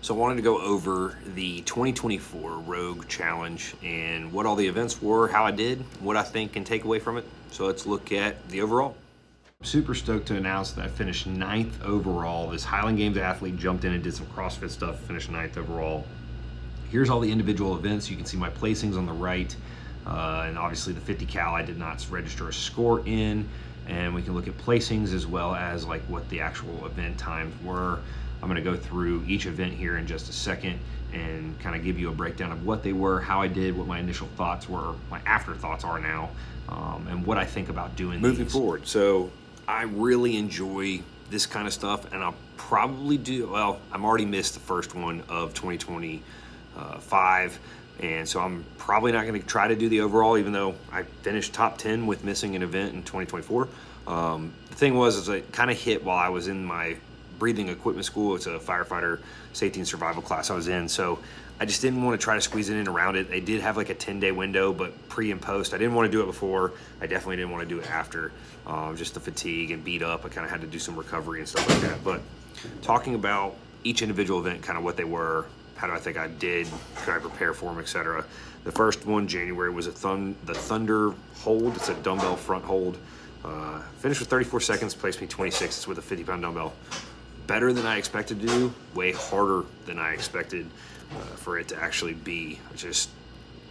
So I wanted to go over the 2024 Rogue Challenge and what all the events were, how I did, what I think can take away from it. So let's look at the overall. Super stoked to announce that I finished 9th overall. This Highland Games athlete jumped in and did some CrossFit stuff, finished 9th overall. Here's all the individual events. You can see my placings on the right. And obviously the 50 cal I did not register a score in. And we can look at placings as well as like what the actual event times were. I'm going to go through each event here in just a second and kind of give you a breakdown of what they were, how I did, what my initial thoughts were, my afterthoughts are now, and what I think about doing moving forward. So I really enjoy this kind of stuff, and I'll probably do, well, I'm already missed the first one of 2025, and so I'm probably not going to try to do the overall, even though I finished top 10 with missing an event in 2024. The thing was, is it kind of hit while I was in my breathing equipment school. It's a firefighter safety and survival class I was in, so I just didn't want to try to squeeze it in around it. They did have like a 10-day window, but pre and post, I didn't want to do it before. I definitely didn't want to do it after. Just the fatigue and beat up, I kind of had to do some recovery and stuff like that. But talking about each individual event, kind of what they were, how do I think I did, could I prepare for them, etc. The first one, January, was the Thunder hold. It's a dumbbell front hold. Finished with 34 seconds, placed me 26th. It's with a 50-pound dumbbell. Better than I expected to do, way harder than I expected for it to actually be.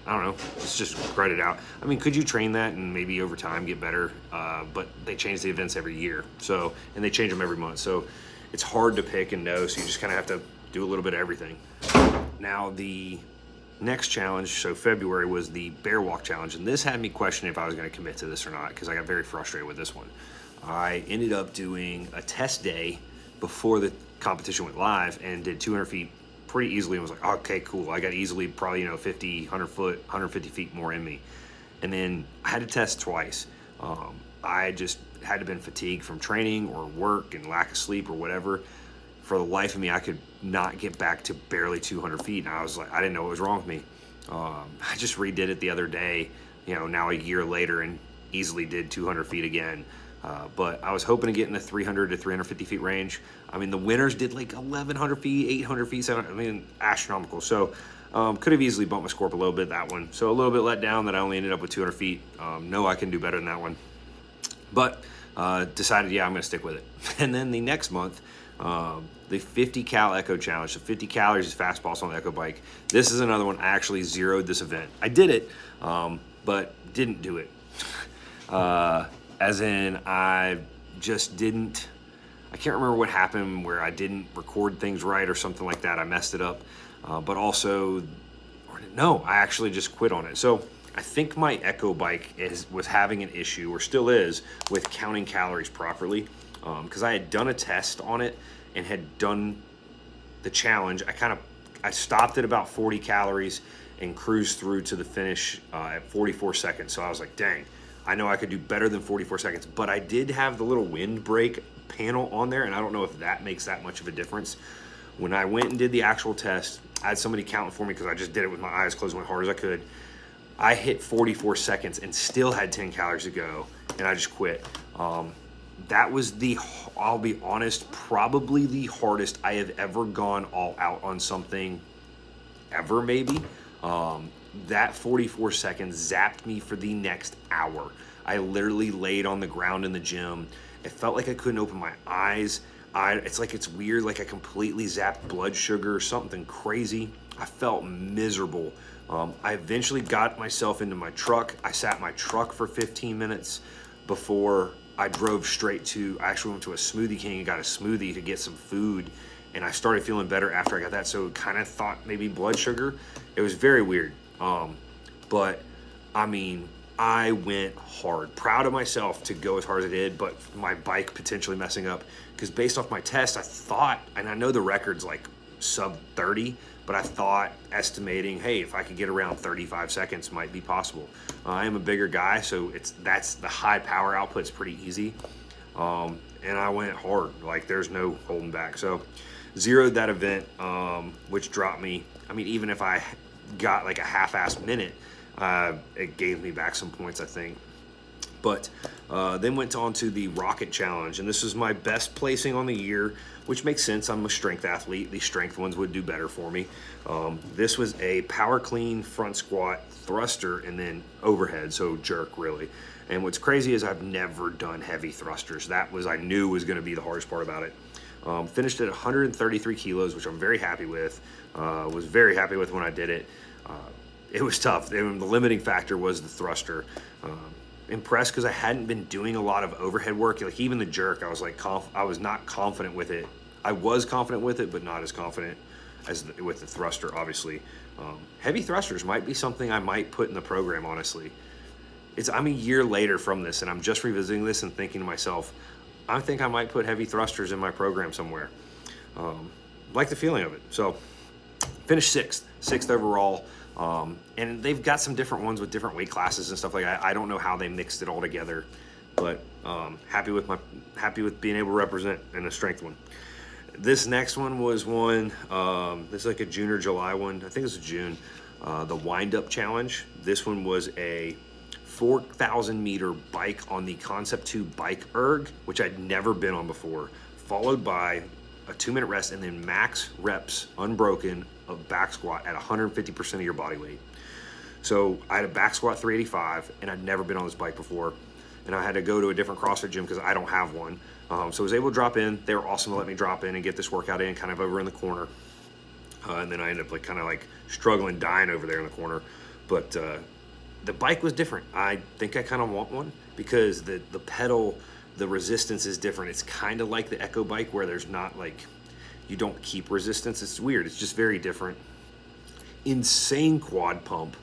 I don't know, let's just write it out. I mean, could you train that and maybe over time get better? But they change the events every year, so, and they change them every month. So it's hard to pick and know, so you just kind of have to do a little bit of everything. Now the next challenge, so February, was the Bear Walk Challenge, and this had me questioning if I was going to commit to this or not, because I got very frustrated with this one. I ended up doing a test day before the competition went live and did 200 feet pretty easily and was like, okay, cool. I got easily probably, 50, 100 foot, 150 feet more in me. And then I had to test twice. I just had to have been fatigued from training or work and lack of sleep or whatever. For the life of me, I could not get back to barely 200 feet. And I was like, I didn't know what was wrong with me. I just redid it the other day, now a year later, and easily did 200 feet again. But I was hoping to get in the 300 to 350 feet range. I mean, the winners did like 1,100 feet, 800 feet, 700, I mean, astronomical. So could have easily bumped my score up a little bit, that one. So a little bit let down that I only ended up with 200 feet. No, I can do better than that one. But decided, yeah, I'm going to stick with it. And then the next month, the 50 cal Echo Challenge. So 50 calories is fast pulse on the Echo bike. This is another one. I actually zeroed this event. I did it, but didn't do it. As in, I just didn't, I can't remember what happened where I didn't record things right or something like that. I messed it up. But also, no, I actually just quit on it. So I think my Echo bike was having an issue, or still is, with counting calories properly. Because I had done a test on it and had done the challenge. I stopped at about 40 calories and cruised through to the finish at 44 seconds. So I was like, dang, I know I could do better than 44 seconds, but I did have the little windbreak panel on there, and I don't know if that makes that much of a difference. When I went and did the actual test, I had somebody counting for me because I just did it with my eyes closed, went hard as I could. I hit 44 seconds and still had 10 calories to go, and I just quit. That was I'll be honest, probably the hardest I have ever gone all out on something ever, maybe. That 44 seconds zapped me for the next hour. I literally laid on the ground in the gym. It felt like I couldn't open my eyes. It's weird, like I completely zapped blood sugar, something crazy. I felt miserable. I eventually got myself into my truck. I sat in my truck for 15 minutes before I drove I actually went to a Smoothie King and got a smoothie to get some food. And I started feeling better after I got that. So kind of thought maybe blood sugar. It was very weird. But I mean, I went hard. Proud of myself to go as hard as I did, but my bike potentially messing up. Because based off my test, I thought, and I know the record's like sub 30, but I thought estimating, hey, if I could get around 35 seconds might be possible. I am a bigger guy, so that's the high power output's pretty easy. And I went hard, like there's no holding back. So zeroed that event, which dropped me. I mean, even if I got like a half-assed minute, it gave me back some points, I think. But then went on to the Rocket Challenge, and this is my best placing on the year, which makes sense. I'm a strength athlete. The strength ones would do better for me. This was a power clean front squat, thruster, and then overhead, so jerk really. And what's crazy is I've never done heavy thrusters. That was, I knew was gonna be the hardest part about it. Finished at 133 kilos, which I'm very happy with. Was very happy with when I did it. It was tough. The limiting factor was the thruster. Impressed because I hadn't been doing a lot of overhead work. Like even the jerk, I was like, I was not confident with it. I was confident with it, but not as confident as with the thruster, obviously. Heavy thrusters might be something I might put in the program, honestly. I'm a year later from this, and I'm just revisiting this and thinking to myself, I think I might put heavy thrusters in my program somewhere. Like the feeling of it. So finished sixth overall. And they've got some different ones with different weight classes and stuff like that. I don't know how they mixed it all together, but happy with being able to represent in a strength one. This next one was one, this is like a June or July one. I think it was June. The Wind Up Challenge. This one was a 4,000 meter bike on the Concept 2 bike erg, which I'd never been on before, followed by a 2-minute rest and then max reps unbroken of back squat at 150% of your body weight. So I had a back squat 385, and I'd never been on this bike before, and I had to go to a different CrossFit gym because I don't have one. So I was able to drop in. They were awesome to let me drop in and get this workout in kind of over in the corner. And then I ended up kind of struggling, dying over there in the corner. But the bike was different. I think I kind of want one because the pedal, the resistance is different. It's kind of like the Echo bike where there's not you don't keep resistance. It's weird. It's just very different. Insane quad pump.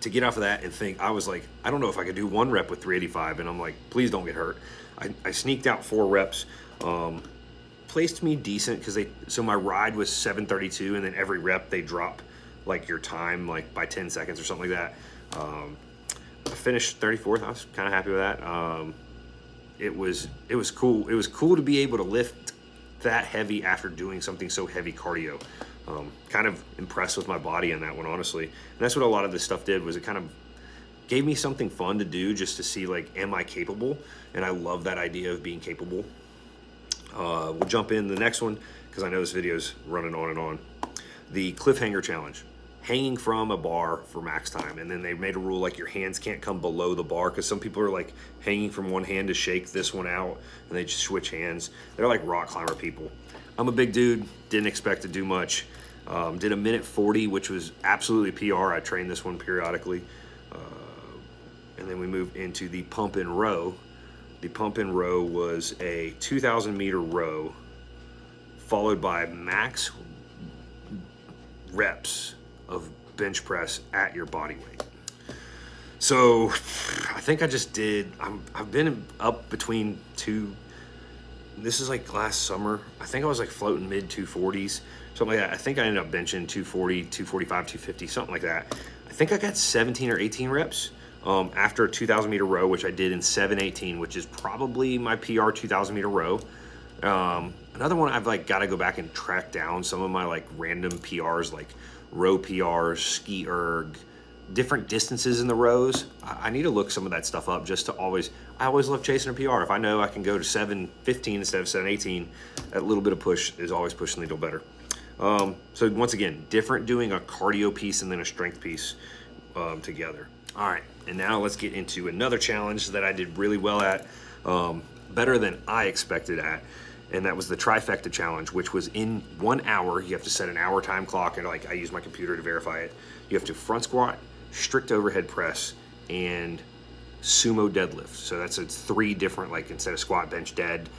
To get off of that and think, I was like, I don't know if I could do 1 rep with 385, and I'm like, please don't get hurt. I sneaked out 4 reps. Placed me decent because so my ride was 732, and then every rep they drop your time by 10 seconds or something like that. I finished 34th. I was kind of happy with that. It was cool. It was cool to be able to lift that heavy after doing something so heavy cardio. Kind of impressed with my body in that one, honestly. And that's what a lot of this stuff did, was it kind of gave me something fun to do just to see, am I capable? And I love that idea of being capable. We'll jump in the next one because I know this video's running on and on. The Cliffhanger Challenge. Hanging from a bar for max time. And then they made a rule your hands can't come below the bar, because some people are hanging from one hand to shake this one out, and they just switch hands. They're like rock climber people. I'm a big dude, didn't expect to do much. Did a minute 40, which was absolutely PR. I trained this one periodically. And then we moved into the pump and row. The pump and row was a 2,000 meter row followed by max reps of bench press at your body weight. So I think I just did, I've been up between this is last summer. I think I was floating mid 240s, something like that. I think I ended up benching 240, 245, 250, something like that. I think I got 17 or 18 reps after a 2,000 meter row, which I did in 7:18, which is probably my PR 2,000 meter row. Another one I've got to go back and track down some of my random PRs, row PRs, ski erg, different distances in the rows. I need to look some of that stuff up just to I always love chasing a PR. If I know I can go to 7:15 instead of 7:18, that little bit of push is always pushing the needle better. So once again, different doing a cardio piece and then a strength piece together. All right, and now let's get into another challenge that I did really well at, better than I expected at. And that was the Trifecta Challenge, which was in 1 hour. You have to set an hour time clock, and I use my computer to verify it. You have to front squat, strict overhead press, and sumo deadlift. So that's 3 different, instead of squat, bench, dead,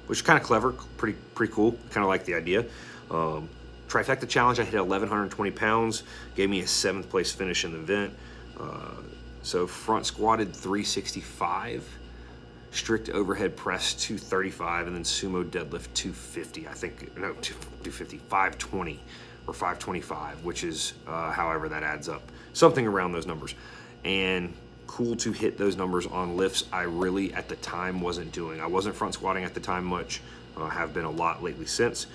which is kind of clever, pretty cool. Kind of like the idea. Trifecta Challenge, I hit 1,120 pounds, gave me a 7th place finish in the event. So front squatted 365. Strict overhead press 235, and then sumo deadlift 250. 250, 520 or 525, which is however that adds up, something around those numbers. And cool to hit those numbers on lifts I really at the time wasn't doing. I wasn't front squatting at the time much. Have been a lot lately since.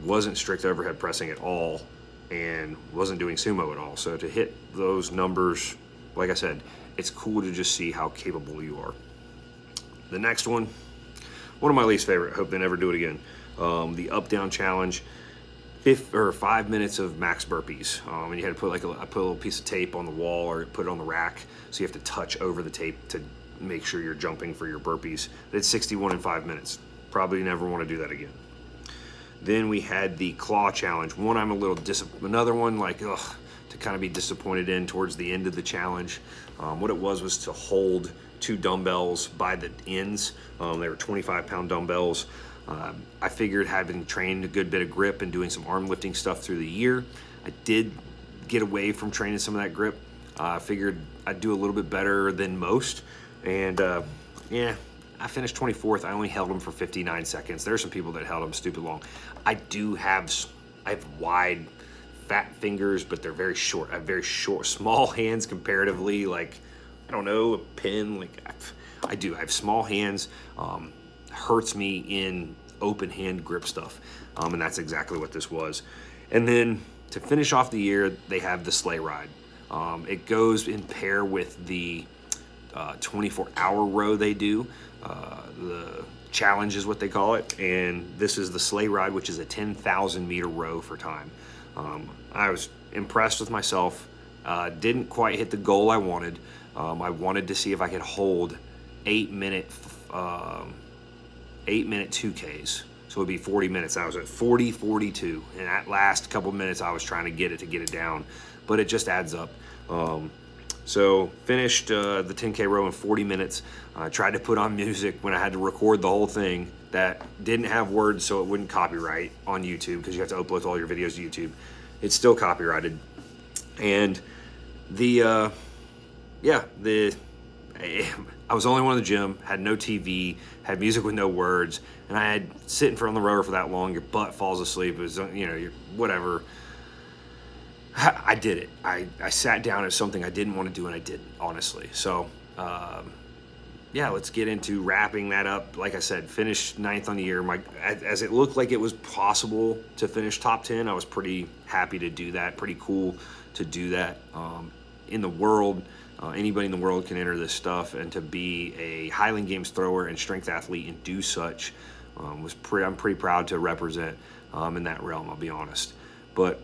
Wasn't strict overhead pressing at all. and wasn't doing sumo at all. So to hit those numbers, like I said, it's cool to just see how capable you are. The next one of my least favorite, hope they never do it again. The up down challenge, 5 minutes of max burpees. And you had to put I put a little piece of tape on the wall or put it on the rack. So you have to touch over the tape to make sure you're jumping for your burpees. It's 61 in 5 minutes. Probably never want to do that again. Then we had the claw challenge. I'm a little another one to kind of be disappointed in towards the end of the challenge. What it was to hold 2 dumbbells by the ends. They were 25-pound dumbbells. I figured, having trained a good bit of grip and doing some arm lifting stuff through the year, I did get away from training some of that grip. I figured I'd do a little bit better than most. And I finished 24th. I only held them for 59 seconds. There are some people that held them stupid long. I have wide, fat fingers, but they're very short. I have very short, small hands comparatively. Like, I don't know, a pin. I have small hands. Hurts me in open hand grip stuff. And that's exactly what this was. And then to finish off the year, they have the sleigh ride. It goes in pair with the 24-hour row they do. The challenge is what they call it. And this is the sleigh ride, which is a 10,000 meter row for time. I was impressed with myself. Didn't quite hit the goal I wanted. I wanted to see if I could hold 8-minute 2Ks. So it'd be 40 minutes. I was at 40:42, and that last couple minutes I was trying to get it down, but it just adds up. So finished the 10K row in 40 minutes. Tried to put on music when I had to record the whole thing that didn't have words, so it wouldn't copyright on YouTube, because you have to upload all your videos to YouTube. It's still copyrighted. And I was the only one in the gym, had no TV, had music with no words, and I had sit in front of the rower for that long, your butt falls asleep, it was, whatever. I did it. I sat down at something I didn't want to do, and I didn't, honestly. So, let's get into wrapping that up. Like I said, finished 9th on the year. As it looked like it was possible to finish top 10, I was pretty happy to do that, pretty cool to do that. In the world, anybody in the world can enter this stuff, and to be a Highland Games thrower and strength athlete and do such, I'm pretty proud to represent in that realm, I'll be honest. But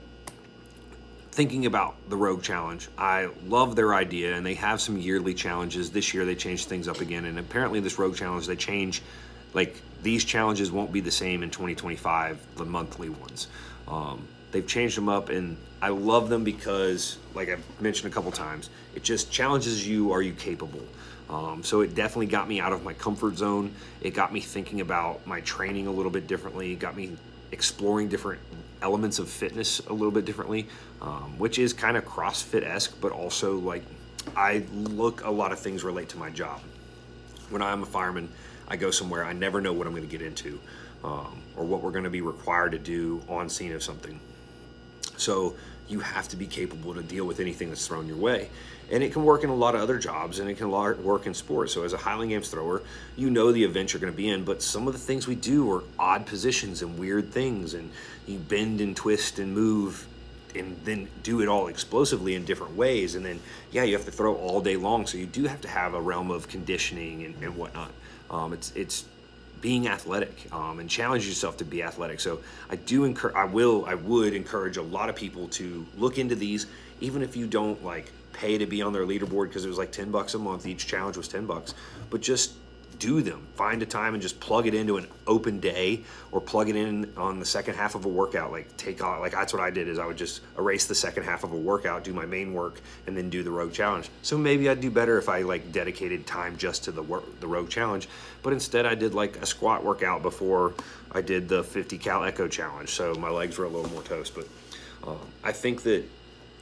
thinking about the Rogue Challenge, I love their idea, and they have some yearly challenges. This year they changed things up again, and apparently this Rogue Challenge, they change, these challenges won't be the same in 2025, the monthly ones. They've changed them up, and I love them because, like I've mentioned a couple times, it just challenges you, are you capable? So it definitely got me out of my comfort zone. It got me thinking about my training a little bit differently. It got me exploring different elements of fitness a little bit differently, which is kind of CrossFit-esque, but also a lot of things relate to my job. When I'm a fireman, I go somewhere, I never know what I'm going to get into, or what we're going to be required to do on scene of something. So you have to be capable to deal with anything that's thrown your way. And it can work in a lot of other jobs, and it can work in sports. So as a Highland Games thrower, you know the event you're going to be in, but some of the things we do are odd positions and weird things, and you bend and twist and move and then do it all explosively in different ways. And then, you have to throw all day long. So you do have to have a realm of conditioning and whatnot. It's being athletic, and challenge yourself to be athletic. So I would encourage a lot of people to look into these, even if you don't pay to be on their leaderboard, because it was $10 a month. Each challenge was $10, but just do them. Find a time and just plug it into an open day, or plug it in on the second half of a workout. That's what I did, is I would just erase the second half of a workout, do my main work, and then do the Rogue Challenge. So maybe I'd do better if I dedicated time just to the Rogue Challenge, but instead I did a squat workout before I did the 50 cal echo challenge, so my legs were a little more toast. But I think that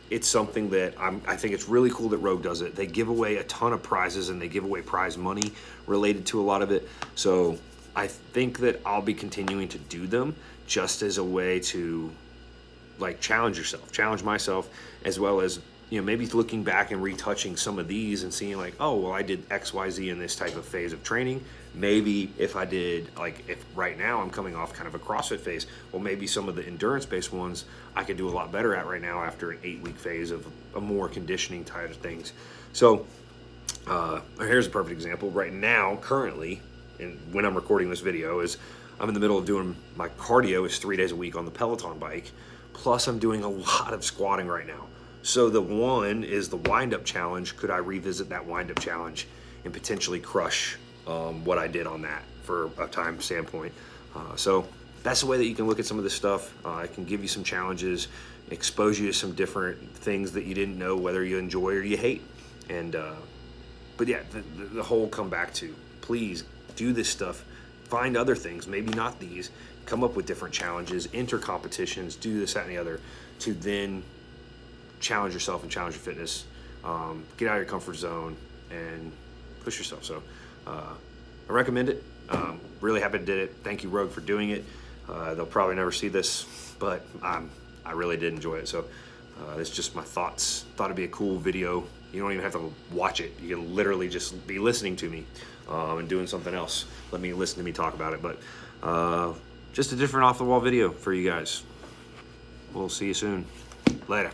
it's something that I think it's really cool that Rogue does it. They give away a ton of prizes, and they give away prize money related to a lot of it. So I think that I'll be continuing to do them just as a way to challenge myself, as well as maybe looking back and retouching some of these and seeing like, oh, well, I did XYZ in this type of phase of training. Maybe if I did, like, if right now I'm coming off kind of a CrossFit phase, well, maybe some of the endurance-based ones I could do a lot better at right now after an 8-week phase of a more conditioning type of things. So here's a perfect example. Right now, currently, and when I'm recording this video, is I'm in the middle of doing my cardio is 3 days a week on the Peloton bike, plus I'm doing a lot of squatting right now. So the one is the wind-up challenge. Could I revisit that wind-up challenge and potentially crush what I did on that for a time standpoint? So that's the way that you can look at some of this stuff. It can give you some challenges, expose you to some different things that you didn't know whether you enjoy or you hate. And but yeah, the whole come back to, please do this stuff. Find other things, maybe not these. Come up with different challenges, enter competitions, do this, that, and the other, to then challenge yourself and challenge your fitness. Get out of your comfort zone and push yourself. So I recommend it. Really happy I did it. Thank you, Rogue, for doing it. They'll probably never see this, but I really did enjoy it. So it's just my thoughts. Thought it'd be a cool video. You don't even have to watch it. You can literally just be listening to me and doing something else. Listen to me talk about it. But just a different off the wall video for you guys. We'll see you soon. Later.